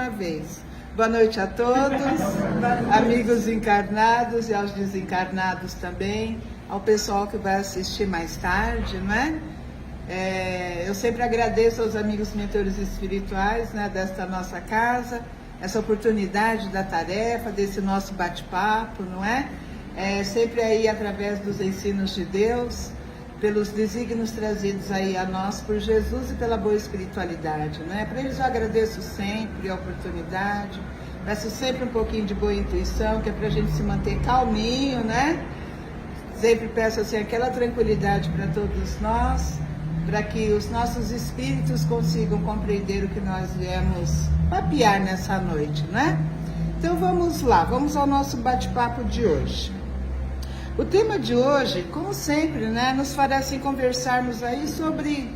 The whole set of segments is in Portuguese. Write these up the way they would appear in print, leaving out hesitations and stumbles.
uma vez. Boa noite a todos, amigos encarnados e aos desencarnados também, ao pessoal que vai assistir mais tarde, né? Eu sempre agradeço aos amigos mentores espirituais, né, desta nossa casa, essa oportunidade da tarefa, desse nosso bate-papo, não é? Sempre aí através dos ensinos de Deus, pelos desígnios trazidos aí a nós por Jesus e pela boa espiritualidade, né? Para eles eu agradeço sempre a oportunidade, peço sempre um pouquinho de boa intuição, que é para a gente se manter calminho, né? Sempre peço assim aquela tranquilidade para todos nós, para que os nossos espíritos consigam compreender o que nós viemos papear nessa noite, né? Então vamos lá, vamos ao nosso bate-papo de hoje. O tema de hoje, como sempre, né, nos fará assim conversarmos aí sobre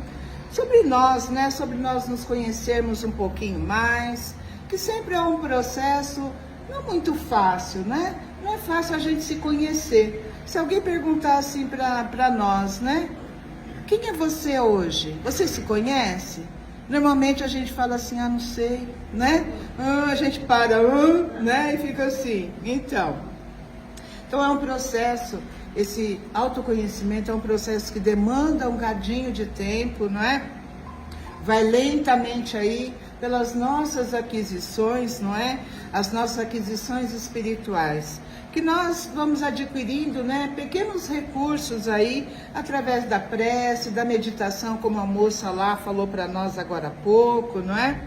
nós, né, sobre nós nos conhecermos um pouquinho mais, que sempre é um processo não muito fácil, né? Não é fácil a gente se conhecer. Se alguém perguntar assim para nós, né, quem é você hoje? Você se conhece? Normalmente a gente fala assim, não sei, né? A gente para, né, e fica assim. Então é um processo, esse autoconhecimento é um processo que demanda um cadinho de tempo, não é? Vai lentamente aí pelas nossas aquisições, não é? As nossas aquisições espirituais, que nós vamos adquirindo, né, pequenos recursos aí, através da prece, da meditação, como a moça lá falou para nós agora há pouco, não é?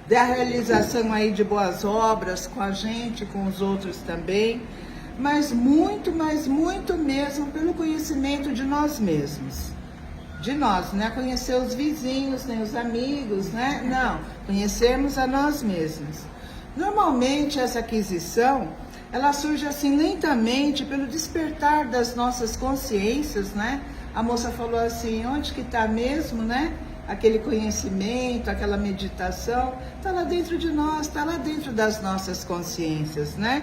Da realização aí de boas obras com a gente, com os outros também, mas muito mesmo pelo conhecimento de nós mesmos. De nós, não é conhecer os vizinhos, nem os amigos, né? Não, conhecermos a nós mesmos. Normalmente essa aquisição, ela surge assim lentamente pelo despertar das nossas consciências, né? A moça falou assim, onde que está mesmo, né? Aquele conhecimento, aquela meditação, está lá dentro de nós, está lá dentro das nossas consciências, né?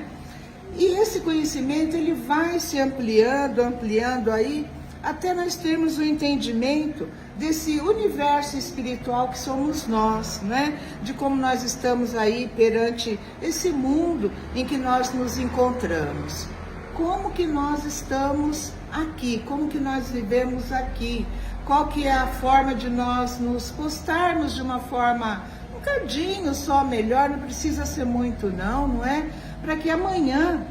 E esse conhecimento, ele vai se ampliando aí, até nós termos o entendimento desse universo espiritual que somos nós, né? De como nós estamos aí perante esse mundo em que nós nos encontramos. Como que nós estamos aqui? Como que nós vivemos aqui? Qual que é a forma de nós nos postarmos de uma forma um bocadinho só melhor, não precisa ser muito não é? Para que amanhã,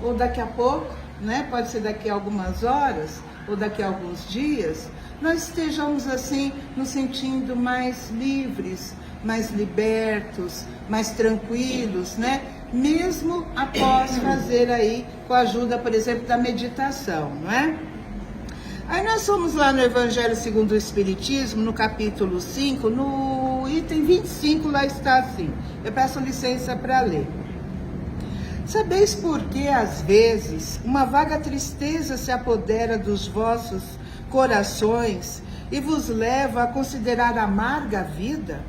ou daqui a pouco, né? Pode ser daqui a algumas horas, ou daqui a alguns dias, nós estejamos assim, nos sentindo mais livres, mais libertos, mais tranquilos, né? Mesmo após fazer aí, com a ajuda, por exemplo, da meditação, não é? Aí nós fomos lá no Evangelho segundo o Espiritismo, no capítulo 5, no item 25, lá está assim, eu peço licença para ler. Sabeis por que, às vezes, uma vaga tristeza se apodera dos vossos corações e vos leva a considerar amarga a vida?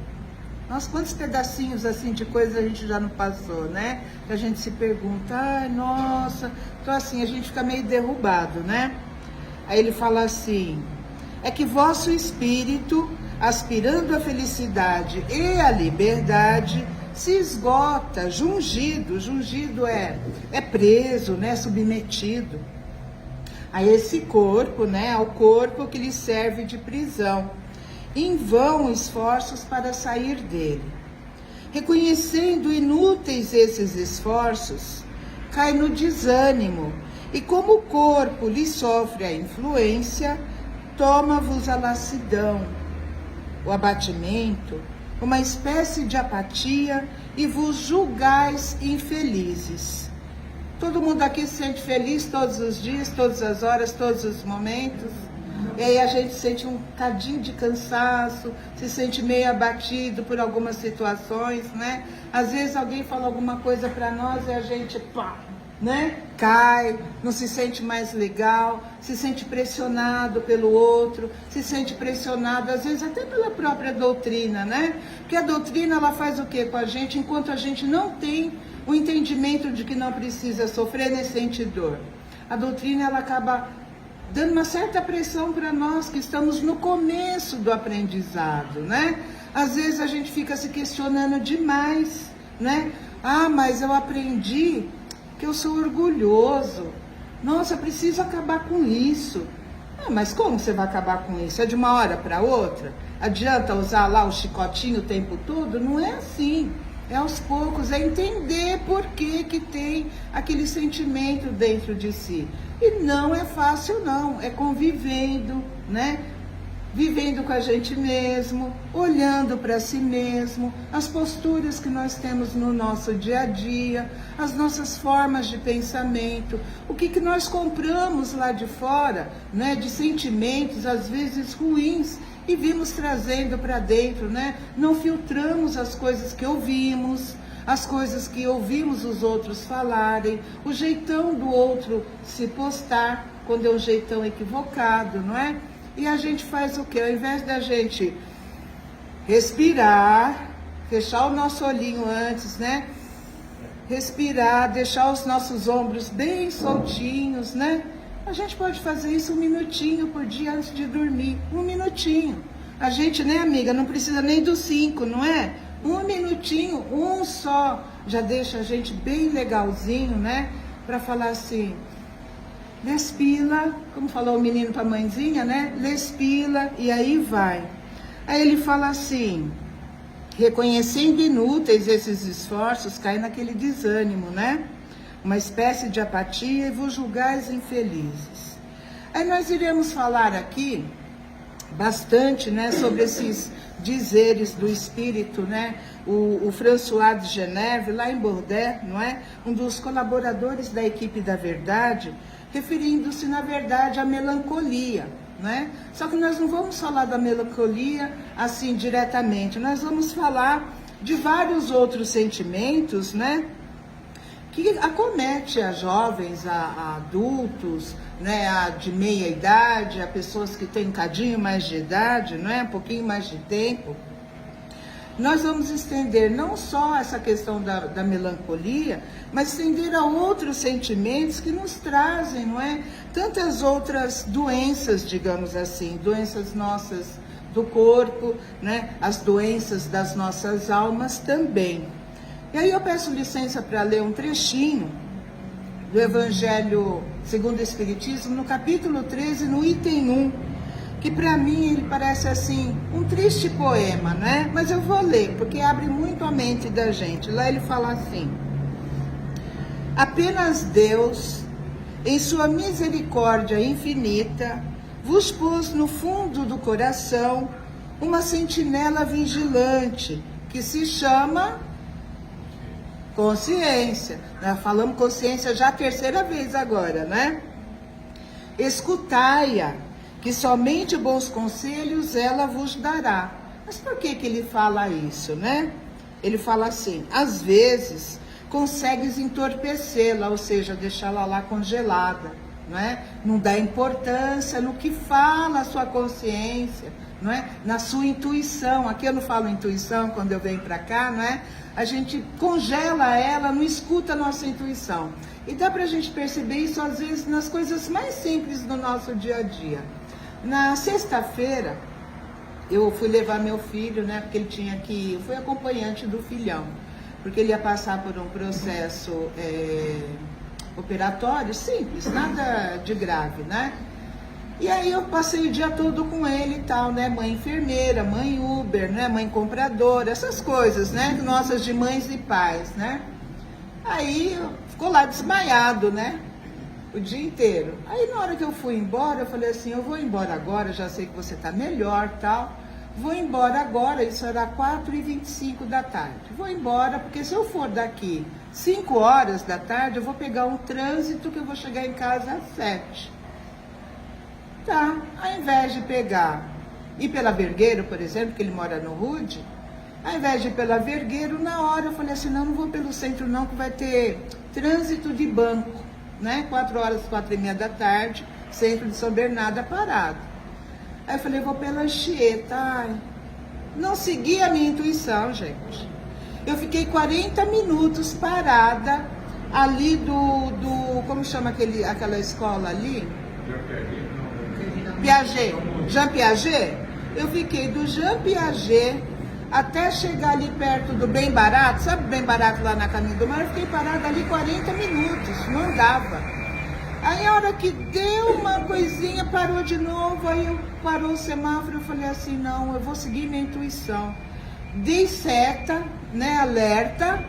Nossa, quantos pedacinhos assim de coisa a gente já não passou, né? Que a gente se pergunta, ai, nossa, então assim, a gente fica meio derrubado, né? Aí ele fala assim, é que vosso espírito, aspirando à felicidade e à liberdade, se esgota, jungido é preso, né, submetido a esse corpo, né, ao corpo que lhe serve de prisão. Em vão esforços para sair dele. Reconhecendo inúteis esses esforços, cai no desânimo, e como o corpo lhe sofre a influência, toma-vos a lassidão, o abatimento, uma espécie de apatia, e vos julgais infelizes. Todo mundo aqui se sente feliz todos os dias, todas as horas, todos os momentos. E aí a gente sente um cadinho de cansaço, se sente meio abatido por algumas situações, né? Às vezes alguém fala alguma coisa para nós e a gente, pá, né? Cai, não se sente mais legal, se sente pressionado pelo outro, se sente pressionado, às vezes até pela própria doutrina, né? Porque a doutrina, ela faz o quê com a gente enquanto a gente não tem o entendimento de que não precisa sofrer nem sentir dor? A doutrina, ela acaba dando uma certa pressão para nós que estamos no começo do aprendizado, né? Às vezes a gente fica se questionando demais, né? Ah, mas eu aprendi que eu sou orgulhoso. Nossa, eu preciso acabar com isso. Ah, mas como você vai acabar com isso? É de uma hora para outra? Adianta usar lá o chicotinho o tempo todo? Não é assim. É aos poucos, é entender por que que tem aquele sentimento dentro de si. E não é fácil não, é convivendo, né? Vivendo com a gente mesmo, olhando para si mesmo, as posturas que nós temos no nosso dia a dia, as nossas formas de pensamento, o que nós compramos lá de fora, né, de sentimentos às vezes ruins e vimos trazendo para dentro, né? Não filtramos as coisas que ouvimos, as coisas que ouvimos os outros falarem, o jeitão do outro se postar, quando é um jeitão equivocado, não é? E a gente faz o quê? Ao invés da gente respirar, fechar o nosso olhinho antes, né? Respirar, deixar os nossos ombros bem soltinhos, né? A gente pode fazer isso 1 minutinho por dia antes de dormir. 1 minutinho. A gente, né, amiga, não precisa nem dos 5, não é? 1 minutinho, um só, já deixa a gente bem legalzinho, né? Para falar assim... Lespila, como falou o menino para a mãezinha, né? Lespila, e aí vai. Aí ele fala assim, reconhecendo inúteis esses esforços, cai naquele desânimo, né? Uma espécie de apatia e vos julgais infelizes. Aí nós iremos falar aqui bastante, né, sobre esses dizeres do espírito, né? O François de Geneve, lá em Bordeaux, não é? Um dos colaboradores da equipe da verdade, referindo-se, na verdade, à melancolia, né? Só que nós não vamos falar da melancolia assim diretamente, nós vamos falar de vários outros sentimentos, né? Que acomete a jovens, a adultos, né? A de meia idade, a pessoas que têm um cadinho mais de idade, né? Um pouquinho mais de tempo. Nós vamos estender não só essa questão da melancolia, mas estender a outros sentimentos que nos trazem, não é? Tantas outras doenças, digamos assim, doenças nossas do corpo, né? As doenças das nossas almas também. E aí eu peço licença para ler um trechinho do Evangelho segundo o Espiritismo, no capítulo 13, no item 1, que para mim ele parece assim, um triste poema, né? Mas eu vou ler, porque abre muito a mente da gente. Lá ele fala assim: apenas Deus, em sua misericórdia infinita, vos pôs no fundo do coração uma sentinela vigilante, que se chama consciência. Nós falamos consciência já a 3ª vez agora, né? Escutai-a, que somente bons conselhos ela vos dará. Mas por que ele fala isso, né? Ele fala assim, às vezes consegues entorpecê-la, ou seja, deixá-la lá congelada, não é? Não dá importância no que fala a sua consciência, não é? Na sua intuição. Aqui eu não falo intuição quando eu venho para cá, não é? A gente congela ela, não escuta a nossa intuição. E dá pra gente perceber isso às vezes nas coisas mais simples do nosso dia a dia. Na sexta-feira, eu fui levar meu filho, né, porque ele tinha que... Eu fui acompanhante do filhão, porque ele ia passar por um processo operatório simples, nada de grave, né? E aí eu passei o dia todo com ele e tal, né? Mãe enfermeira, mãe Uber, né? Mãe compradora, essas coisas, né? Nossas de mães e pais, né? Aí ficou lá desmaiado, né? O dia inteiro. Aí na hora que eu fui embora, eu falei assim, eu vou embora agora, já sei que você tá melhor e tal. Vou embora agora, isso era 4h25 da tarde. Vou embora, porque se eu for daqui 5 horas da tarde, eu vou pegar um trânsito que eu vou chegar em casa às 7. Tá, ao invés de ir pela Vergueiro, por exemplo, que ele mora no Rude, ao invés de ir pela Vergueiro, na hora eu falei assim, não vou pelo centro não, que vai ter trânsito de banco, né? 4 horas, 4h30 da tarde, centro de São Bernardo parado. Aí eu falei, vou pela Anchieta. Ai, não segui a minha intuição, gente. Eu fiquei 40 minutos parada ali como chama aquela escola ali? Piaget. Jean Piaget. Eu fiquei do Jean Piaget até chegar ali perto do Bem Barato, sabe o Bem Barato lá na Caminho do Mar? Eu fiquei parada ali 40 minutos, não andava. Aí a hora que deu uma coisinha, parou de novo, aí parou o semáforo, eu falei assim, não, eu vou seguir minha intuição. Dei seta, né, alerta,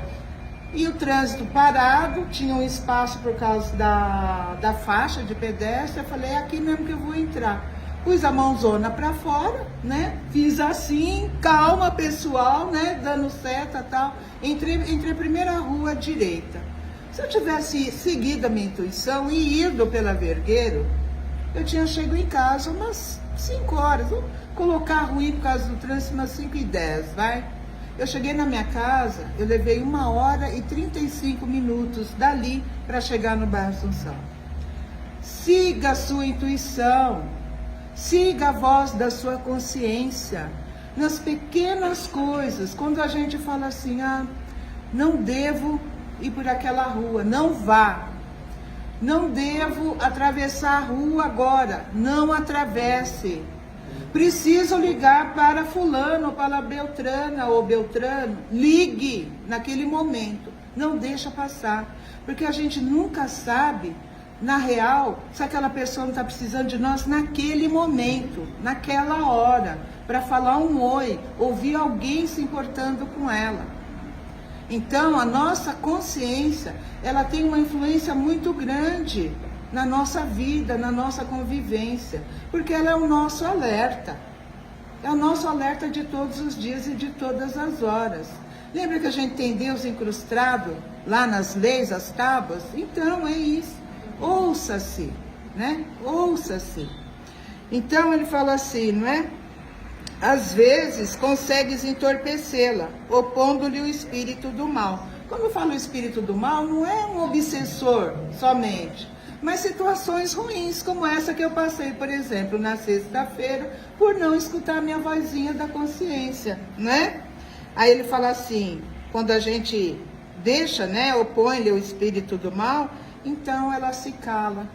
e o trânsito parado, tinha um espaço por causa da faixa de pedestre, eu falei, é aqui mesmo que eu vou entrar. Pus a mãozona para fora, né? Fiz assim, calma pessoal, né? Dando seta e tal. Entrei a primeira rua à direita. Se eu tivesse seguido a minha intuição e ido pela Vergueiro, eu tinha chegado em casa umas 5 horas. Vou colocar ruim por causa do trânsito umas 5h10, vai? Eu cheguei na minha casa, eu levei 1h35 dali para chegar no bairro Assunção. Siga a sua intuição. Siga a voz da sua consciência, nas pequenas coisas, quando a gente fala assim, não devo ir por aquela rua, não vá. Não devo atravessar a rua agora, não atravesse. Preciso ligar para fulano, ou para Beltrana ou Beltrano, ligue naquele momento, não deixa passar, porque a gente nunca sabe, na real, se aquela pessoa não está precisando de nós naquele momento, naquela hora, para falar um oi, ouvir alguém se importando com ela. Então, a nossa consciência, ela tem uma influência muito grande na nossa vida, na nossa convivência, porque ela é o nosso alerta. É o nosso alerta de todos os dias e de todas as horas. Lembra que a gente tem Deus incrustado lá nas leis, as tábuas? Então, é isso. Ouça-se, né? Ouça-se. Então ele fala assim, não é? Às vezes consegues entorpecê-la, opondo-lhe o espírito do mal. Quando eu falo espírito do mal, não é um obsessor somente, mas situações ruins, como essa que eu passei, por exemplo, na sexta-feira, por não escutar a minha vozinha da consciência, né? Aí ele fala assim, quando a gente deixa, né, opõe-lhe o espírito do mal, então ela se cala.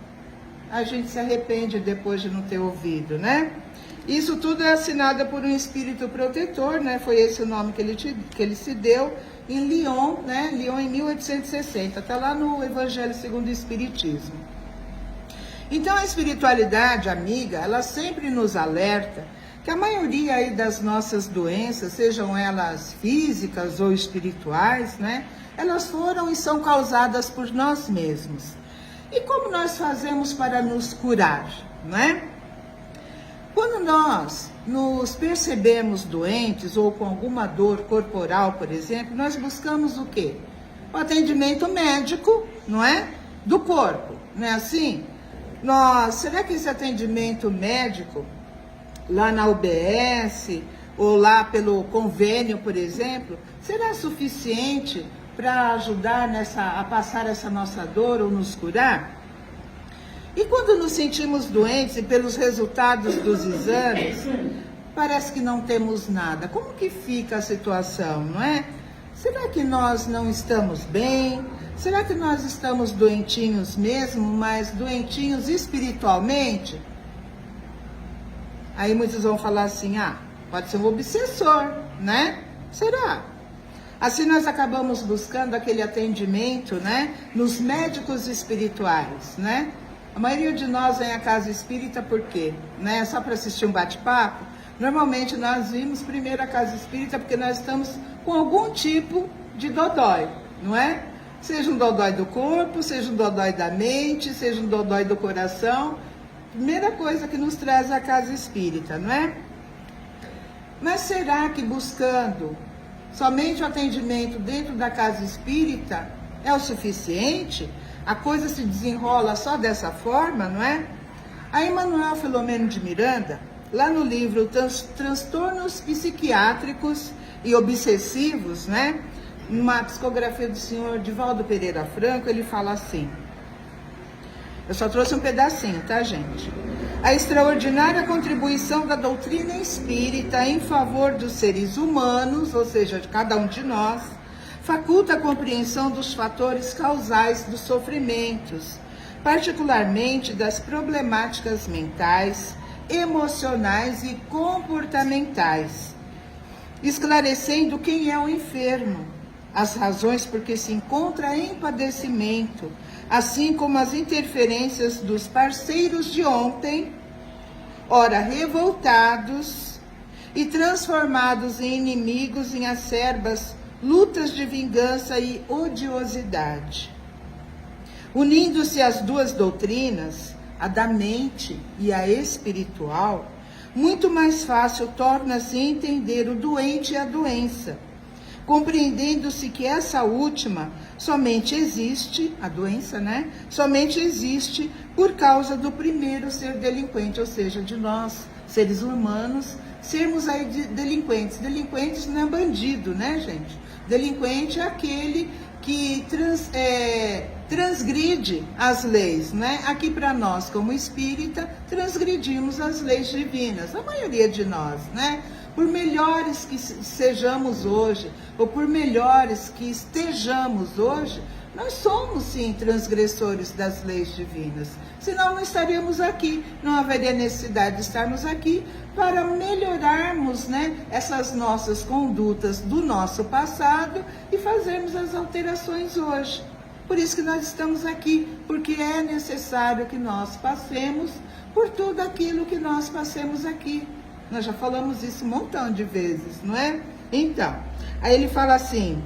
A gente se arrepende depois de não ter ouvido, né? Isso tudo é assinado por um espírito protetor, né? Foi esse o nome que ele se deu em Lyon, né? Lyon em 1860, tá lá no Evangelho segundo o Espiritismo. Então a espiritualidade amiga, ela sempre nos alerta que a maioria aí das nossas doenças, sejam elas físicas ou espirituais, né? Elas foram e são causadas por nós mesmos. E como nós fazemos para nos curar, não é? Quando nós nos percebemos doentes ou com alguma dor corporal, por exemplo, nós buscamos o quê? O atendimento médico, não é? Do corpo, não é assim? Será que esse atendimento médico, lá na UBS, ou lá pelo convênio, por exemplo, será suficiente para ajudar a passar essa nossa dor ou nos curar? E quando nos sentimos doentes e pelos resultados dos exames, parece que não temos nada. Como que fica a situação, não é? Será que nós não estamos bem? Será que nós estamos doentinhos mesmo, mas doentinhos espiritualmente? Aí muitos vão falar assim, pode ser um obsessor, né? Será? Assim nós acabamos buscando aquele atendimento, né? Nos médicos espirituais, né? A maioria de nós vem à casa espírita por quê? Né? Só para assistir um bate-papo? Normalmente nós vimos primeiro a casa espírita porque nós estamos com algum tipo de dodói, não é? Seja um dodói do corpo, seja um dodói da mente, seja um dodói do coração. Primeira coisa que nos traz a casa espírita, não é? Mas será que buscando somente o atendimento dentro da casa espírita é o suficiente? A coisa se desenrola só dessa forma, não é? A Emmanuel Filomeno de Miranda, lá no livro Transtornos Psiquiátricos e Obsessivos, né? Numa psicografia do senhor Divaldo Pereira Franco, ele fala assim, eu só trouxe um pedacinho, tá, gente? A extraordinária contribuição da doutrina espírita em favor dos seres humanos, ou seja, de cada um de nós, faculta a compreensão dos fatores causais dos sofrimentos, particularmente das problemáticas mentais, emocionais e comportamentais. esclarecendo quem é o enfermo, as razões por que se encontra em padecimento, assim como as interferências dos parceiros de ontem, ora revoltados e transformados em inimigos em acerbas lutas de vingança e odiosidade. Unindo-se as duas doutrinas, a da mente e a espiritual, muito mais fácil torna-se entender o doente e a doença, compreendendo-se que essa última somente existe, a doença, né? Somente existe por causa do primeiro ser delinquente, ou seja, de nós, seres humanos, sermos aí delinquentes. Delinquentes não é bandido, né, gente? Delinquente é aquele que transgride as leis, né? Aqui para nós, como espírita, transgredimos as leis divinas, a maioria de nós, né? Por melhores que sejamos hoje, ou por melhores que estejamos hoje, nós somos sim transgressores das leis divinas. Senão não estaríamos aqui, não haveria necessidade de estarmos aqui para melhorarmos, né, essas nossas condutas do nosso passado e fazermos as alterações hoje. Por isso que nós estamos aqui, porque é necessário que nós passemos por tudo aquilo que nós passemos aqui. Nós já falamos isso um montão de vezes, não é? Então, aí ele fala assim: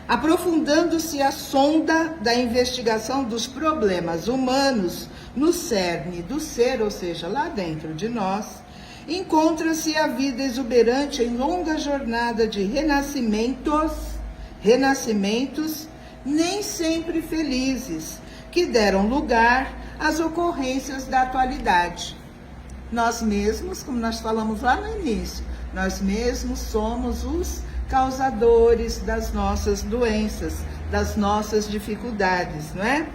aprofundando-se a sonda da investigação dos problemas humanos no cerne do ser, ou seja, lá dentro de nós, encontra-se a vida exuberante em longa jornada de renascimentos nem sempre felizes, que deram lugar às ocorrências da atualidade. Nós mesmos, como nós falamos lá no início, nós mesmos somos os causadores das nossas doenças, das nossas dificuldades, não é?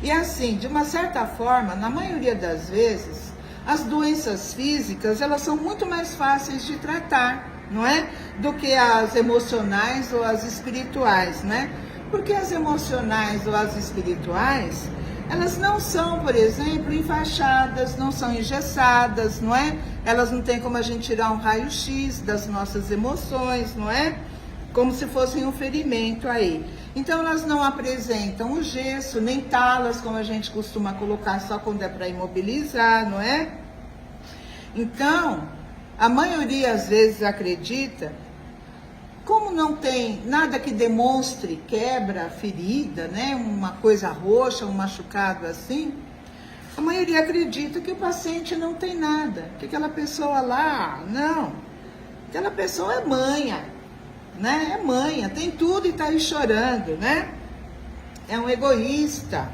E assim, de uma certa forma, na maioria das vezes, as doenças físicas, elas são muito mais fáceis de tratar, não é? Do que as emocionais ou as espirituais, né? Porque as emocionais ou as espirituais, elas não são, por exemplo, enfaixadas, não são engessadas, não é? Elas não têm como a gente tirar um raio-x das nossas emoções, não é? Como se fossem um ferimento aí. Então, elas não apresentam o gesso, nem talas, como a gente costuma colocar só quando é para imobilizar, não é? Então, a maioria às vezes acredita, como não tem nada que demonstre quebra, ferida, né, uma coisa roxa, um machucado assim, a maioria acredita que o paciente não tem nada, que aquela pessoa lá, não, aquela pessoa é manha, né, é manha, tem tudo e tá aí chorando, né, é um egoísta.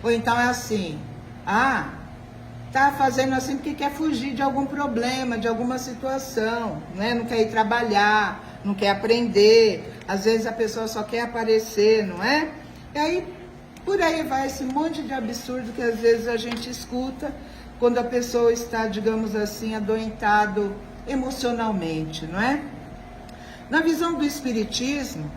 Ou então é assim, tá fazendo assim porque quer fugir de algum problema, de alguma situação, né? Não quer ir trabalhar, não quer aprender. Às vezes a pessoa só quer aparecer, não é? E aí, por aí vai esse monte de absurdo que às vezes a gente escuta quando a pessoa está, digamos assim, adoentado emocionalmente, não é? Na visão do Espiritismo,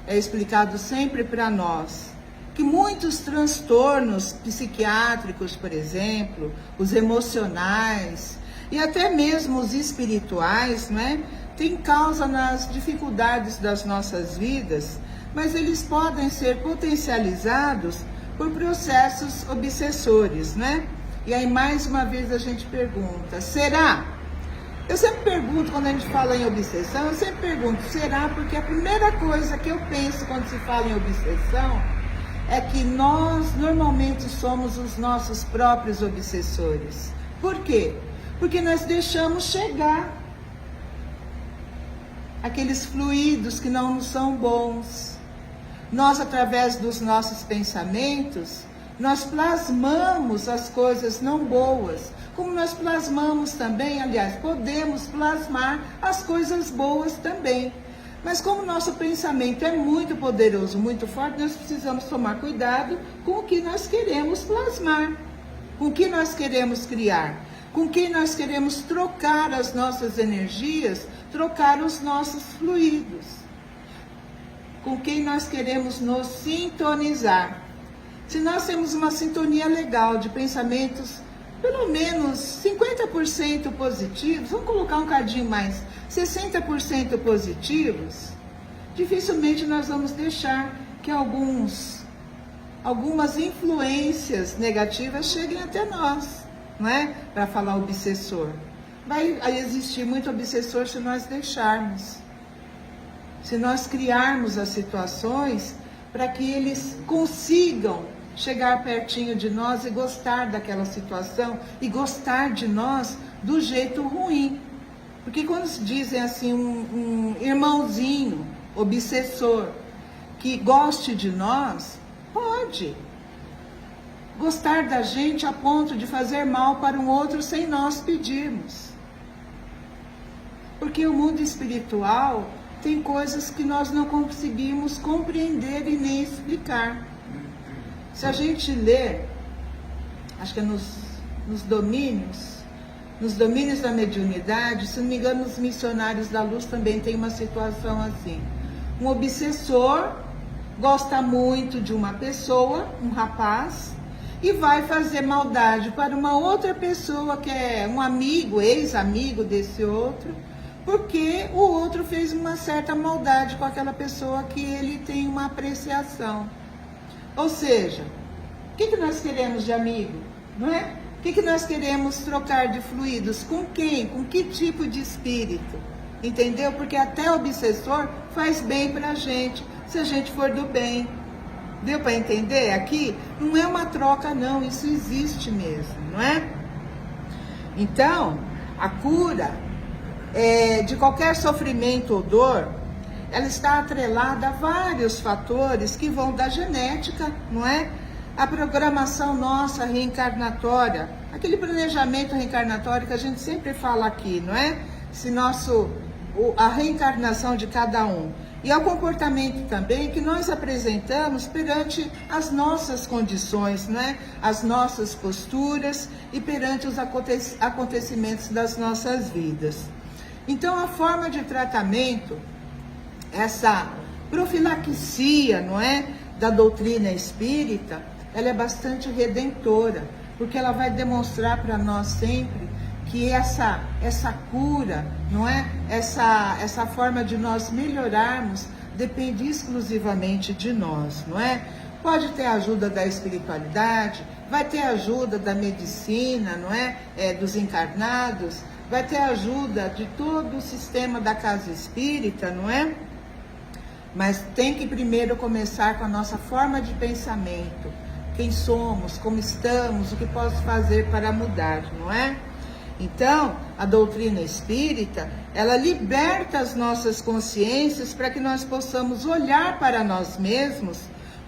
é explicado sempre para nós que muitos transtornos psiquiátricos, por exemplo, os emocionais e até mesmo os espirituais, né, têm causa nas dificuldades das nossas vidas, mas eles podem ser potencializados por processos obsessores, né? E aí, mais uma vez, a gente pergunta, será? Eu sempre pergunto, quando a gente fala em obsessão, eu sempre pergunto, será? Porque a primeira coisa que eu penso quando se fala em obsessão é que nós normalmente somos os nossos próprios obsessores. Por quê? Porque nós deixamos chegar aqueles fluidos que não nos são bons. Nós, através dos nossos pensamentos, nós plasmamos as coisas não boas, como nós plasmamos também, aliás, podemos plasmar as coisas boas também. Mas como o nosso pensamento é muito poderoso, muito forte, nós precisamos tomar cuidado com o que nós queremos plasmar, com o que nós queremos criar, com quem nós queremos trocar as nossas energias, trocar os nossos fluidos, com quem nós queremos nos sintonizar. Se nós temos uma sintonia legal de pensamentos pelo menos 50% positivos, vamos colocar um cadinho mais, 60% positivos, dificilmente nós vamos deixar que algumas influências negativas cheguem até nós, não é? Para falar obsessor. Vai existir muito obsessor se nós deixarmos. Se nós criarmos as situações para que eles consigam chegar pertinho de nós e gostar daquela situação e gostar de nós do jeito ruim. Porque quando se dizem assim, um irmãozinho obsessor que goste de nós, pode gostar da gente a ponto de fazer mal para um outro sem nós pedirmos. Porque o mundo espiritual tem coisas que nós não conseguimos compreender e nem explicar. Se a gente ler, acho que é nos domínios da mediunidade, se não me engano, os missionários da luz também tem uma situação assim. Um obsessor gosta muito de uma pessoa, um rapaz, e vai fazer maldade para uma outra pessoa que é um amigo, ex-amigo desse outro, porque o outro fez uma certa maldade com aquela pessoa que ele tem uma apreciação. Ou seja, o que nós queremos de amigo, não é? O que nós queremos trocar de fluidos? Com quem? Com que tipo de espírito? Entendeu? Porque até o obsessor faz bem pra gente, se a gente for do bem. Deu para entender? Aqui não é uma troca não, isso existe mesmo, não é? Então, a cura de qualquer sofrimento ou dor, ela está atrelada a vários fatores que vão da genética, não é? A programação nossa reencarnatória, aquele planejamento reencarnatório que a gente sempre fala aqui, não é? A reencarnação de cada um. E ao comportamento também que nós apresentamos perante as nossas condições, não é? As nossas posturas e perante os acontecimentos das nossas vidas. Então, a forma de tratamento, essa profilaxia, não é, da doutrina espírita, ela é bastante redentora, porque ela vai demonstrar para nós sempre que essa cura, não é, essa forma de nós melhorarmos depende exclusivamente de nós, não é? Pode ter a ajuda da espiritualidade, vai ter a ajuda da medicina, não é, dos encarnados, vai ter a ajuda de todo o sistema da casa espírita, não é? Mas tem que primeiro começar com a nossa forma de pensamento. Quem somos, como estamos, o que posso fazer para mudar, não é? Então, a doutrina espírita, ela liberta as nossas consciências para que nós possamos olhar para nós mesmos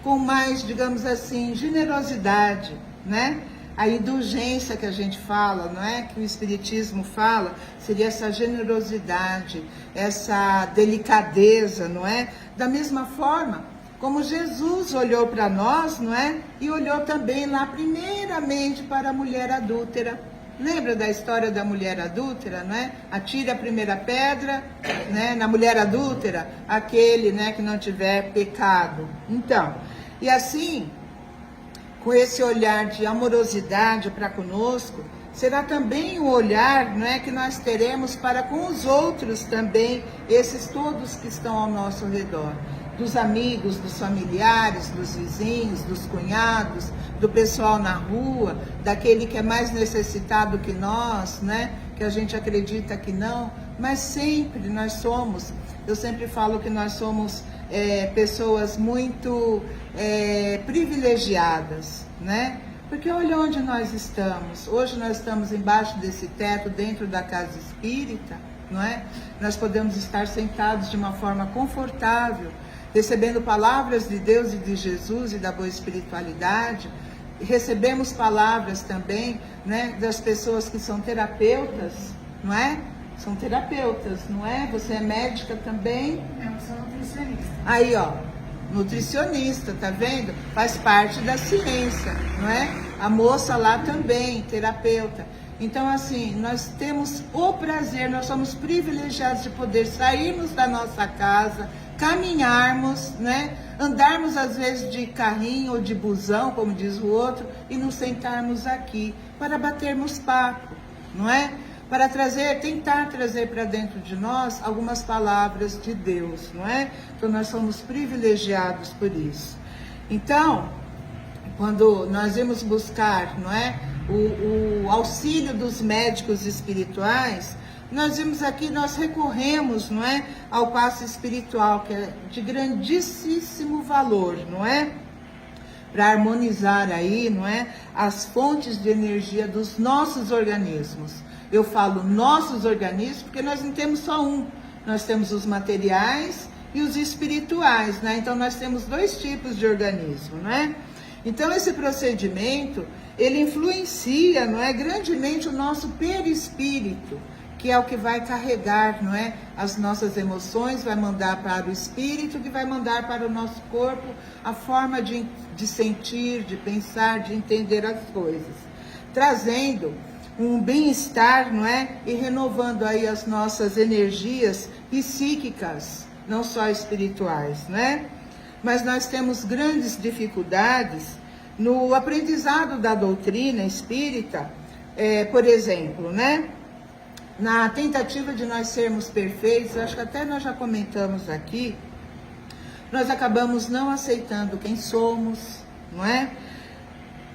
com mais, digamos assim, generosidade, né? A indulgência que a gente fala, não é? Que o Espiritismo fala, seria essa generosidade, essa delicadeza, não é? Da mesma forma como Jesus olhou para nós, não é? E olhou também lá primeiramente para a mulher adúltera. Lembra da história da mulher adúltera, não é? Atire a primeira pedra, né? Na mulher adúltera, aquele, né, que não tiver pecado. Então, e assim, com esse olhar de amorosidade para conosco, será também o olhar, não é, que nós teremos para com os outros também, esses todos que estão ao nosso redor. Dos amigos, dos familiares, dos vizinhos, dos cunhados, do pessoal na rua, daquele que é mais necessitado que nós, né? Que a gente acredita que não, mas sempre nós somos, eu sempre falo que nós somos pessoas muito privilegiadas, né? Porque olha onde nós estamos. Hoje nós estamos embaixo desse teto, dentro da casa espírita, não é? Nós podemos estar sentados de uma forma confortável, recebendo palavras de Deus e de Jesus e da boa espiritualidade. Recebemos palavras também, né, das pessoas que são terapeutas, não é? São terapeutas, não é? Você é médica também? Eu sou nutricionista. Aí, ó, nutricionista, tá vendo? Faz parte da ciência, não é? A moça lá também, terapeuta. Então, assim, nós temos o prazer, nós somos privilegiados de poder sairmos da nossa casa, caminharmos, né? Andarmos às vezes de carrinho ou de busão, como diz o outro, e nos sentarmos aqui para batermos papo, não é? Para tentar trazer para dentro de nós algumas palavras de Deus, não é? Então nós somos privilegiados por isso. Então, quando nós vamos buscar, não é, o auxílio dos médicos espirituais, nós vimos aqui, nós recorremos, não é, ao passe espiritual, que é de grandíssimo valor, não é? Para harmonizar aí, não é, as fontes de energia dos nossos organismos. Eu falo nossos organismos porque nós não temos só um, nós temos os materiais e os espirituais, né? Então nós temos dois tipos de organismo, não é? Então esse procedimento, ele influencia, não é, grandemente o nosso perispírito, que é o que vai carregar, não é, as nossas emoções, vai mandar para o espírito, que vai mandar para o nosso corpo a forma de sentir, de pensar, de entender as coisas, trazendo um bem-estar, não é, e renovando aí as nossas energias psíquicas, não só espirituais, né? Mas nós temos grandes dificuldades no aprendizado da doutrina espírita, por exemplo, né? Na tentativa de nós sermos perfeitos, acho que até nós já comentamos aqui, nós acabamos não aceitando quem somos, não é?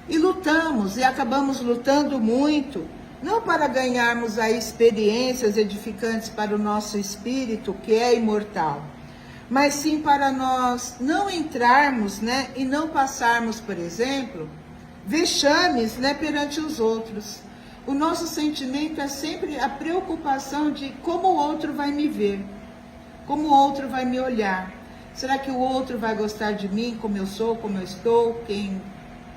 E lutamos, e acabamos lutando muito, não para ganharmos aí experiências edificantes para o nosso espírito, que é imortal, mas sim para nós não entrarmos, né, e não passarmos, por exemplo, vexames, né, perante os outros. O nosso sentimento é sempre a preocupação de como o outro vai me ver, como o outro vai me olhar. Será que o outro vai gostar de mim, como eu sou, como eu estou, quem,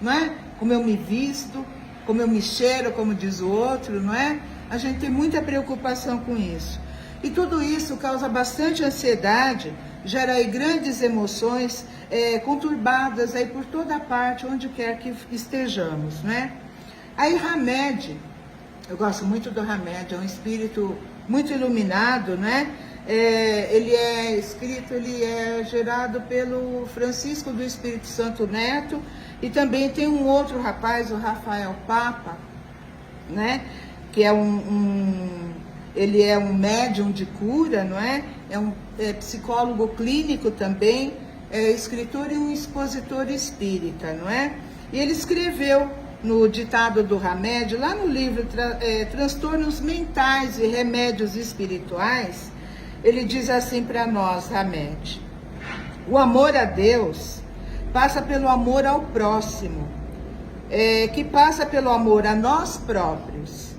não é? Como eu me visto, como eu me cheiro, como diz o outro, não é? A gente tem muita preocupação com isso. E tudo isso causa bastante ansiedade, gera aí grandes emoções conturbadas aí por toda parte, onde quer que estejamos, né? Aí Hamed, eu gosto muito do Hamed, é um espírito muito iluminado, né? Ele é gerado pelo Francisco do Espírito Santo Neto, e também tem um outro rapaz, o Rafael Papa, né? Que é ele é um médium de cura, não é? É psicólogo clínico também, é escritor e um expositor espírita, não é? E ele escreveu no ditado do Hamed, lá no livro Transtornos Mentais e Remédios Espirituais, ele diz assim para nós, Hamed: o amor a Deus passa pelo amor ao próximo, que passa pelo amor a nós próprios.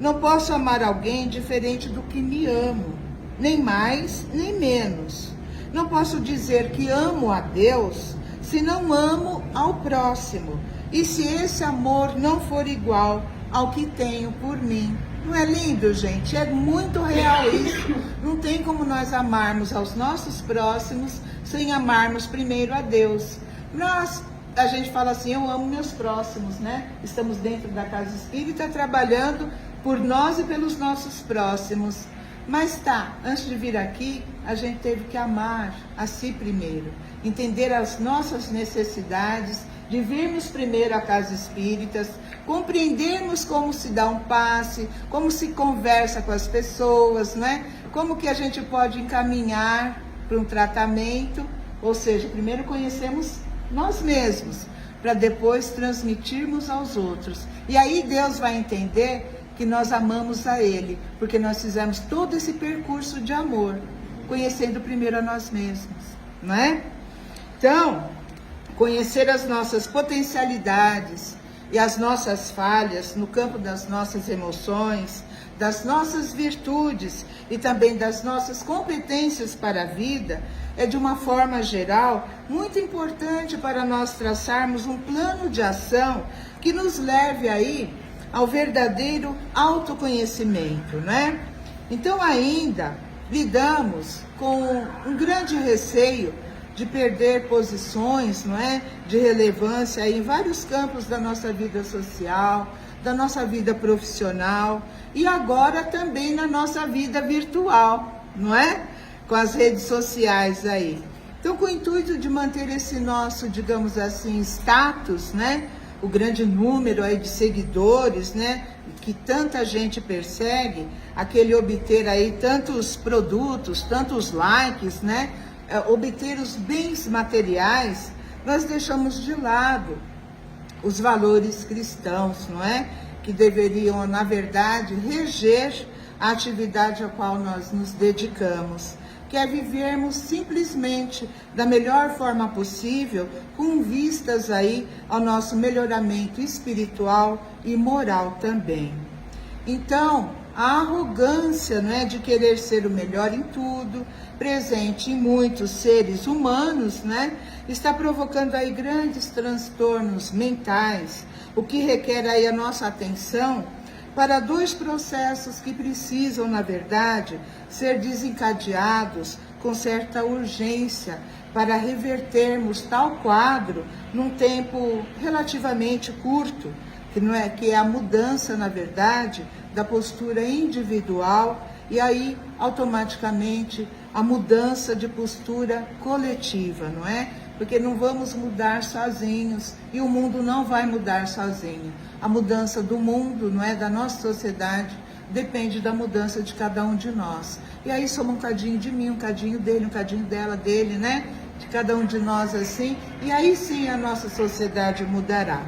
Não posso amar alguém diferente do que me amo, nem mais, nem menos. Não posso dizer que amo a Deus se não amo ao próximo, e se esse amor não for igual ao que tenho por mim. Não é lindo, gente? É muito real isso. Não tem como nós amarmos aos nossos próximos sem amarmos primeiro a Deus. A gente fala assim, eu amo meus próximos, né? Estamos dentro da casa espírita trabalhando por nós e pelos nossos próximos. Mas antes de vir aqui, a gente teve que amar a si primeiro, entender as nossas necessidades, de virmos primeiro à casa espírita, compreendermos como se dá um passe, como se conversa com as pessoas, né? Como que a gente pode encaminhar para um tratamento, ou seja, primeiro conhecemos nós mesmos, para depois transmitirmos aos outros. E aí Deus vai entender que nós amamos a Ele, porque nós fizemos todo esse percurso de amor, conhecendo primeiro a nós mesmos, não é? Então, conhecer as nossas potencialidades e as nossas falhas no campo das nossas emoções, das nossas virtudes e também das nossas competências para a vida, é de uma forma geral muito importante para nós traçarmos um plano de ação que nos leve aí ao verdadeiro autoconhecimento, né? Então ainda lidamos com um grande receio de perder posições, não é, de relevância em vários campos da nossa vida social, da nossa vida profissional e agora também na nossa vida virtual, não é? com as redes sociais aí. Então, com o intuito de manter esse nosso, digamos assim, status, né? O grande número aí de seguidores, né? Que tanta gente persegue, aquele obter aí tantos produtos, tantos likes, né? Obter os bens materiais, nós deixamos de lado os valores cristãos, não é? Que deveriam, na verdade, reger a atividade a qual nós nos dedicamos, que é vivermos simplesmente da melhor forma possível, com vistas aí ao nosso melhoramento espiritual e moral também. Então, a arrogância, não é, de querer ser o melhor em tudo, presente em muitos seres humanos, né, está provocando aí grandes transtornos mentais, o que requer aí a nossa atenção para dois processos que precisam, na verdade, ser desencadeados com certa urgência para revertermos tal quadro num tempo relativamente curto, que é a mudança, na verdade, da postura individual e aí automaticamente a mudança de postura coletiva, não é? Porque não vamos mudar sozinhos e o mundo não vai mudar sozinho. A mudança do mundo, não é, da nossa sociedade, depende da mudança de cada um de nós. E aí soma um cadinho de mim, um cadinho dele, um cadinho dela, dele, né? De cada um de nós assim, e aí sim a nossa sociedade mudará.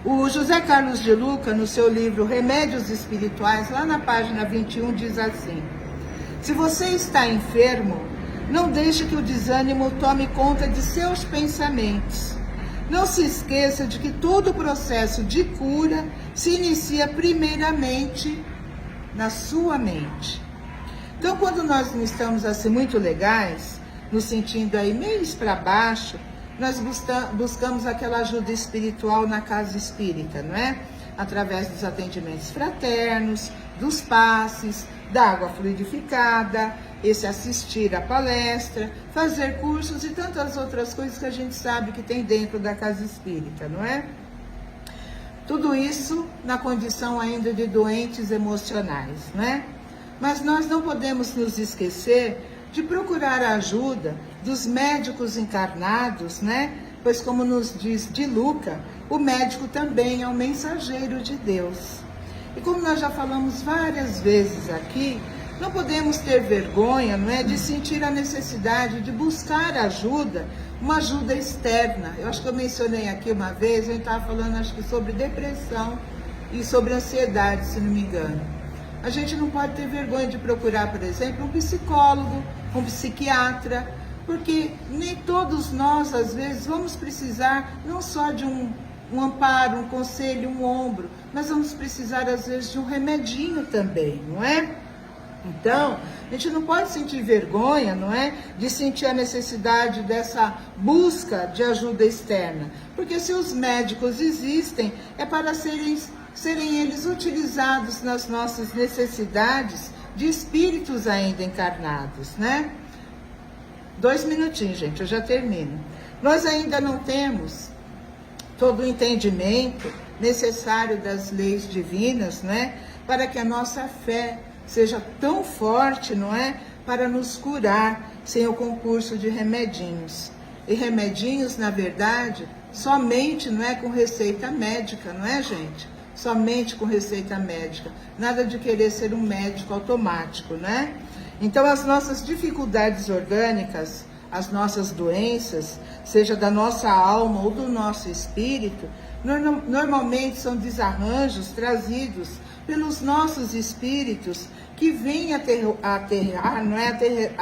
O José Carlos de Luca, no seu livro Remédios Espirituais, lá na página 21, diz assim: se você está enfermo, não deixe que o desânimo tome conta de seus pensamentos. Não se esqueça de que todo o processo de cura se inicia primeiramente na sua mente. Então, quando nós não estamos assim muito legais, nos sentindo aí meio para baixo, nós buscamos aquela ajuda espiritual na casa espírita, não é? Através dos atendimentos fraternos, dos passes, da água fluidificada, esse assistir à palestra, fazer cursos e tantas outras coisas que a gente sabe que tem dentro da casa espírita, não é? Tudo isso na condição ainda de doentes emocionais, né? Mas nós não podemos nos esquecer de procurar a ajuda dos médicos encarnados, né? Pois como nos diz de Luca, o médico também é um mensageiro de Deus. E como nós já falamos várias vezes aqui, não podemos ter vergonha, não é, de sentir a necessidade de buscar ajuda, uma ajuda externa. Eu acho que eu mencionei aqui uma vez, a gente estava falando acho que sobre depressão e sobre ansiedade, se não me engano. A gente não pode ter vergonha de procurar, por exemplo, um psicólogo, um psiquiatra, porque nem todos nós, às vezes, vamos precisar não só de um amparo, um conselho, um ombro, mas vamos precisar, às vezes, de um remedinho também, não é? Então, a gente não pode sentir vergonha, não é? De sentir a necessidade dessa busca de ajuda externa. Porque se os médicos existem, é para serem eles utilizados nas nossas necessidades de espíritos ainda encarnados, né? 2 minutinhos, gente, eu já termino. Nós ainda não temos todo o entendimento necessário das leis divinas, né? Para que a nossa fé seja tão forte, não é? Para nos curar sem o concurso de remedinhos. E remedinhos, na verdade, somente, não é, com receita médica, não é, gente? Somente com receita médica. Nada de querer ser um médico automático, né? Então, as nossas dificuldades orgânicas, as nossas doenças, seja da nossa alma ou do nosso espírito, normalmente são desarranjos trazidos pelos nossos espíritos que vêm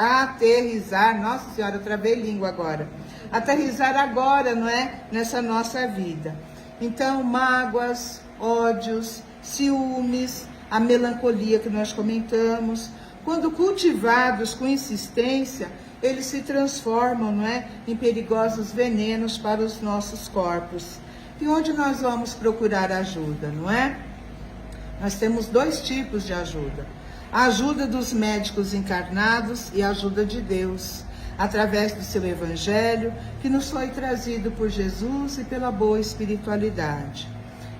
aterrizar, nossa senhora, eu travei língua agora, aterrizar agora, não é, nessa nossa vida. Então, mágoas, ódios, ciúmes, a melancolia que nós comentamos, quando cultivados com insistência, eles se transformam, não é, em perigosos venenos para os nossos corpos. E onde nós vamos procurar ajuda, não é? Nós temos 2 tipos de ajuda. A ajuda dos médicos encarnados e a ajuda de Deus, através do seu evangelho, que nos foi trazido por Jesus e pela boa espiritualidade.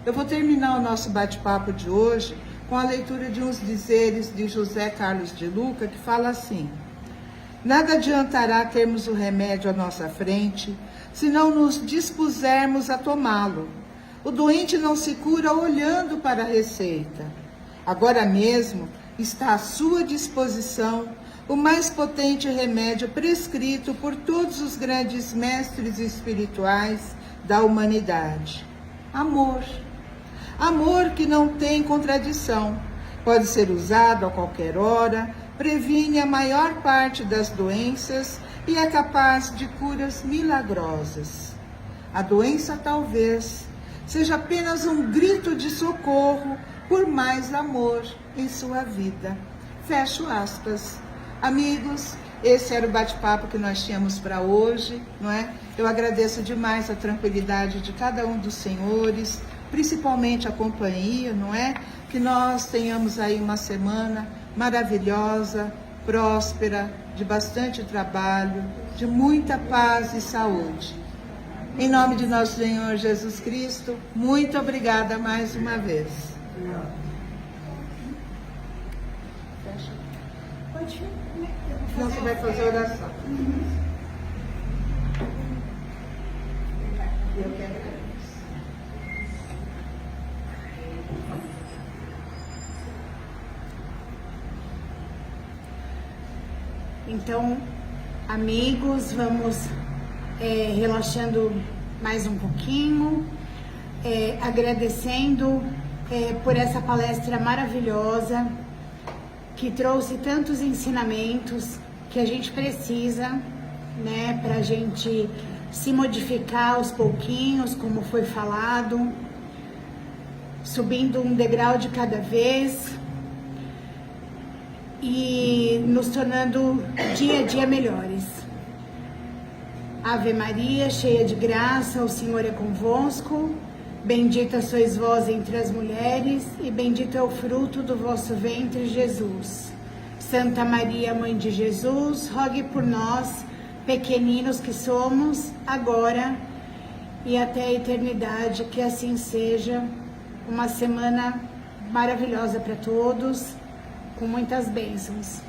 Eu vou terminar o nosso bate-papo de hoje com a leitura de uns dizeres de José Carlos de Luca, que fala assim: Nada adiantará termos o remédio à nossa frente, se não nos dispusermos a tomá-lo. O doente não se cura olhando para a receita. Agora mesmo está à sua disposição o mais potente remédio prescrito por todos os grandes mestres espirituais da humanidade. Amor. Amor que não tem contradição. Pode ser usado a qualquer hora, previne a maior parte das doenças e é capaz de curas milagrosas. A doença talvez seja apenas um grito de socorro por mais amor em sua vida. Fecho aspas. Amigos, esse era o bate-papo que nós tínhamos para hoje, não é? Eu agradeço demais a tranquilidade de cada um dos senhores, principalmente a companhia, não é? Que nós tenhamos aí uma semana maravilhosa, próspera, de bastante trabalho, de muita paz e saúde. Em nome de nosso Senhor Jesus Cristo, muito obrigada mais uma vez. Então você vai fazer oração. Eu que agradeço. Então, amigos, vamos relaxando mais um pouquinho, agradecendo por essa palestra maravilhosa, que trouxe tantos ensinamentos que a gente precisa, né, para a gente se modificar aos pouquinhos, como foi falado, subindo um degrau de cada vez e nos tornando dia a dia melhores. Ave Maria, cheia de graça, o Senhor é convosco. Bendita sois vós entre as mulheres, e bendito é o fruto do vosso ventre, Jesus. Santa Maria, Mãe de Jesus, rogue por nós, pequeninos que somos, agora e até a eternidade, que assim seja. Uma semana maravilhosa para todos, com muitas bênçãos.